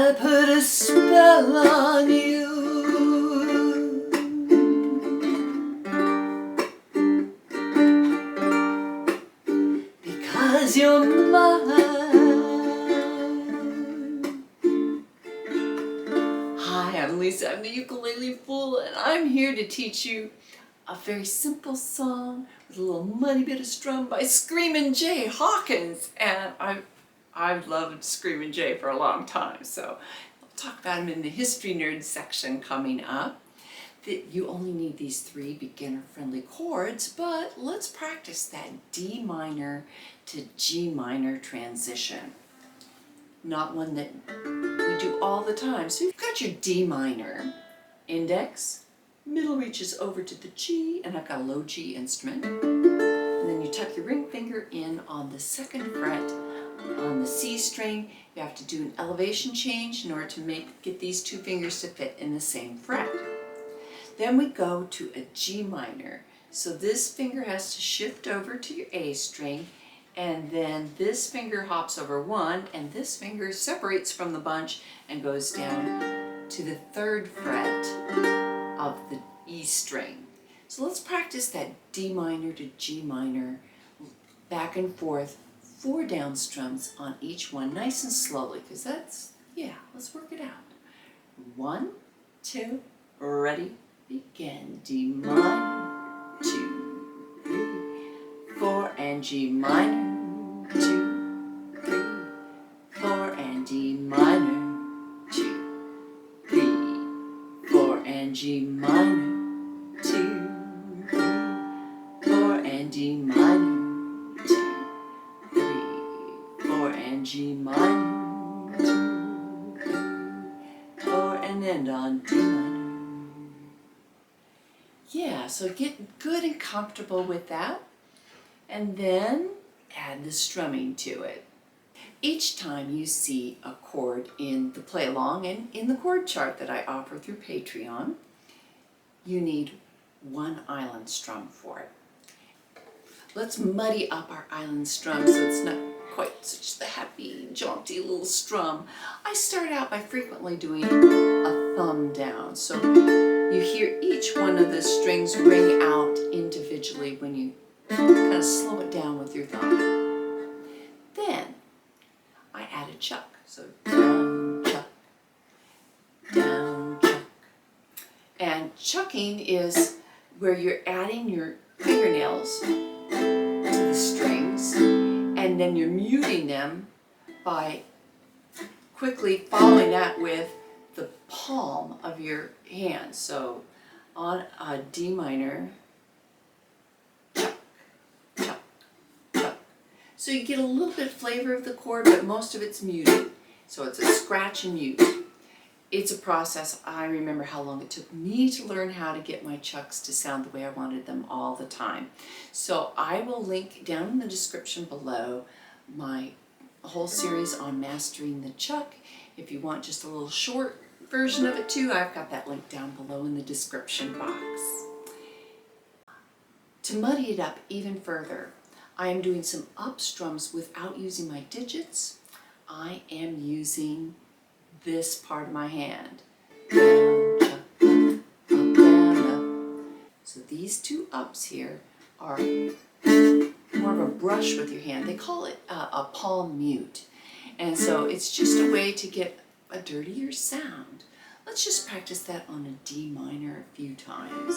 I put a spell on you. Because you're mine. Hi, I'm Lisa. I'm the ukulele fool, and I'm here to teach you a very simple song with a little muddy bit of strum by Screamin' Jay Hawkins. And I've loved Screamin' Jay for a long time, so I'll talk about him in the History Nerd section coming up. That you only need these 3 beginner-friendly chords, but let's practice that D minor to G minor transition. Not one that we do all the time. So you've got your D minor, index, middle reaches over to the G, and I've got a low G instrument. And then you tuck your ring finger in on the 2nd fret on the C string. You have to do an elevation change in order to get these 2 fingers to fit in the same fret. Then we go to a G minor. So this finger has to shift over to your A string, and then this finger hops over 1, and this finger separates from the bunch and goes down to the 3rd fret of the E string. So let's practice that D minor to G minor, back and forth, 4 down strums on each one, nice and slowly, because let's work it out. 1, 2, ready, begin. D minor, 2, 3, 4, and G minor, 2, 3, 4, and D minor, 2, 3, 4, and G minor, 2, 3, 4, and D minor, 2, 3, 4, and G minor, 2, 3, 4, and end on D minor. Yeah, so get good and comfortable with that, and then add the strumming to it. Each time you see a chord in the play along and in the chord chart that I offer through Patreon, you need 1 island strum for it. Let's muddy up our island strum so it's not quite such the happy, jaunty little strum. I start out by frequently doing a thumb down. So you hear each one of the strings ring out individually when you kind of slow it down with your thumb. Then I add a chuck. So down, chuck, down, chuck. And chucking is where you're adding your fingernails to the strings, and then you're muting them by quickly following that with the palm of your hand. So on a D minor, chuck, chuck, chuck. So you get a little bit of flavor of the chord, but most of it's muted. So it's a scratch and mute. It's a process. I remember how long it took me to learn how to get my chucks to sound the way I wanted them all the time. So I will link down in the description below my whole series on mastering the chuck. If you want just a little short version of it too, I've got that link down below in the description box. To muddy it up even further, I am doing some up strums without using my digits. I am using this part of my hand. Down, chuck, up, down, up. So these 2 ups here are more of a brush with your hand. They call it a palm mute. And so it's just a way to get a dirtier sound. Let's just practice that on a D minor a few times.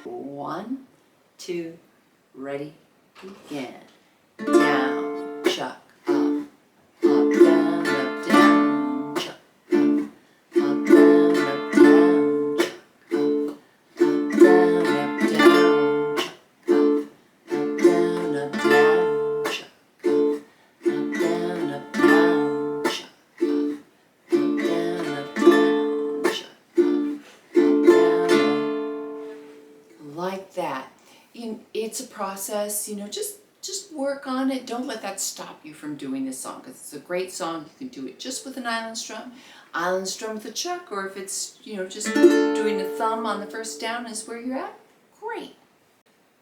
1, 2, ready, begin. Down, chuck, up, down, chuck, up, down, chuck, up, down, chuck, like that. It's a process, just work on it. Don't let that stop you from doing this song, because it's a great song. You can do it just with an island strum with a chuck, or if it's, just doing the thumb on the first down is where you're at, great.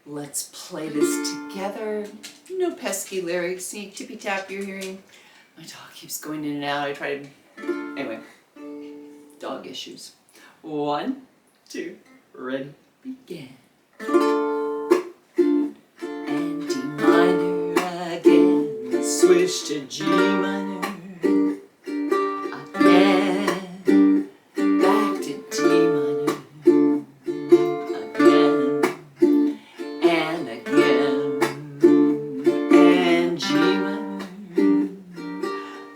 Let's play this together. No pesky lyrics, any tippy tap you're hearing. My dog keeps going in and out. I try to, anyway, issues. 1, 2, ready, begin. And D minor again, switch to G minor. Again, back to D minor. Again, and again, and G minor.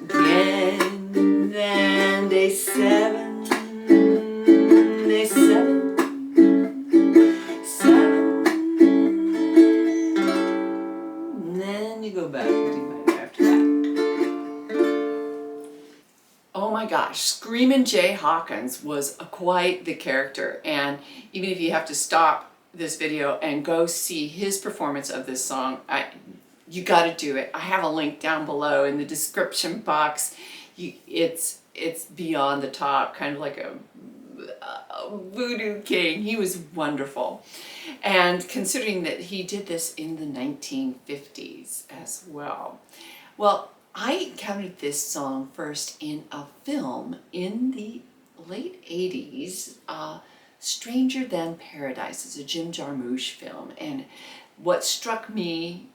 Again, and A7, A7, 7, and then you go back to D minor after that. Oh my gosh, Screamin' Jay Hawkins was quite the character, and even if you have to stop this video and go see his performance of this song, you got to do it. I have a link down below in the description box. It's beyond the top, kind of like a voodoo king. He was wonderful. And considering that he did this in the 1950s as well. Well, I encountered this song first in a film in the late 80s, Stranger Than Paradise. It's a Jim Jarmusch film, and what struck me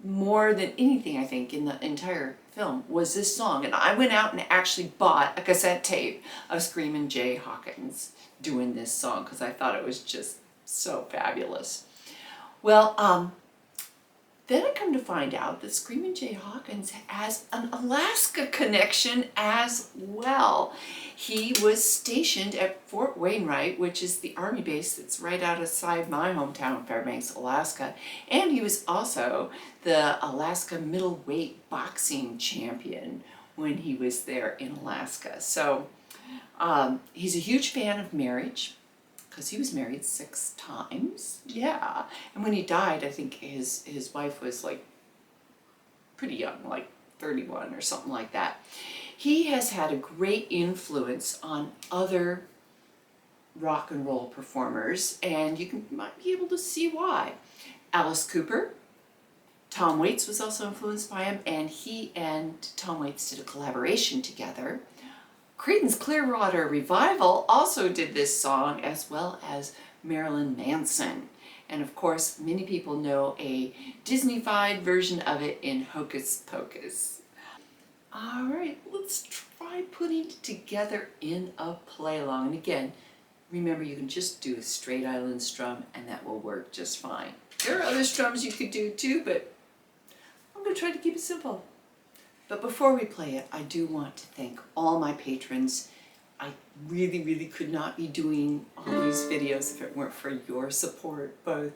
more than anything, I think, in the entire film was this song. And I went out and actually bought a cassette tape of Screamin' Jay Hawkins doing this song because I thought it was just so fabulous. Well, then I come to find out that Screamin' Jay Hawkins has an Alaska connection as well. He was stationed at Fort Wainwright, which is the Army base that's right outside my hometown, Fairbanks, Alaska. And he was also the Alaska middleweight boxing champion when he was there in Alaska. So he's a huge fan of marriage, because he was married 6 times. Yeah. And when he died, I think his wife was like pretty young, like 31 or something like that. He has had a great influence on other rock and roll performers, and you might be able to see why. Alice Cooper, Tom Waits was also influenced by him, and he and Tom Waits did a collaboration together. Creedence Clearwater Revival also did this song, as well as Marilyn Manson. And of course, many people know a Disney-fied version of it in Hocus Pocus. All right, let's try putting it together in a play-along. And again, remember, you can just do a straight Island Strum and that will work just fine. There are other strums you could do too, but I'm going to try to keep it simple. But before we play it, I do want to thank all my patrons. I really, really could not be doing all these videos if it weren't for your support, both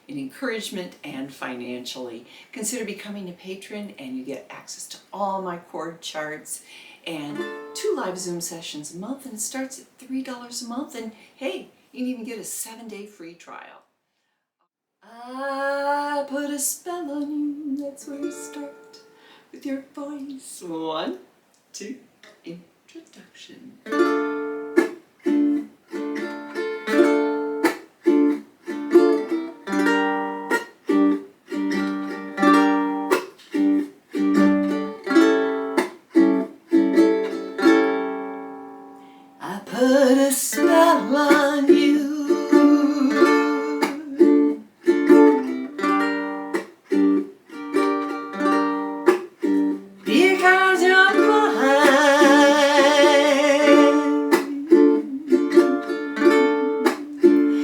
in encouragement and financially. Consider becoming a patron and you get access to all my chord charts and 2 live Zoom sessions a month, and it starts at $3 a month. And hey, you can even get a 7-day free trial. I put a spell on you, that's where we start. With your voice. 1, 2, introduction. I put a spell on you. Because you're mine.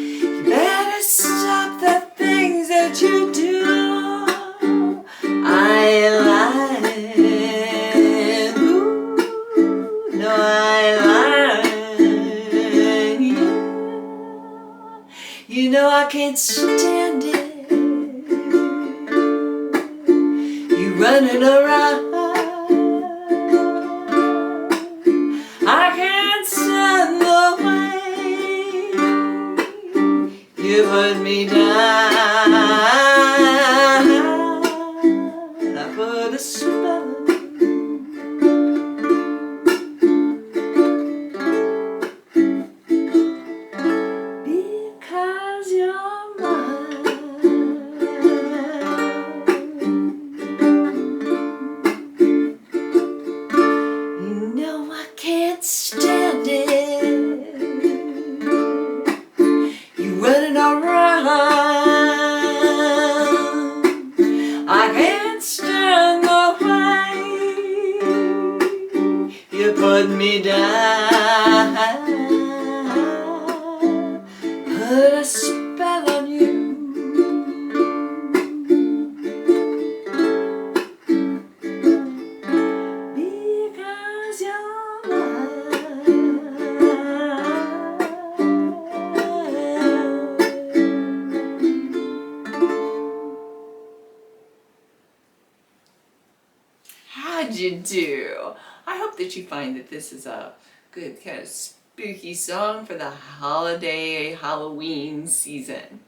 You better stop the things that you do. I like. Ooh, no, I like you. You know I can't stand it. You running around. I can't stand the way you put me down. I put a spell on you. Because you're mine. put me down, put a spell on you. Because you're mine. How'd you do? I hope that you find that this is a good kind of spooky song for the holiday Halloween season.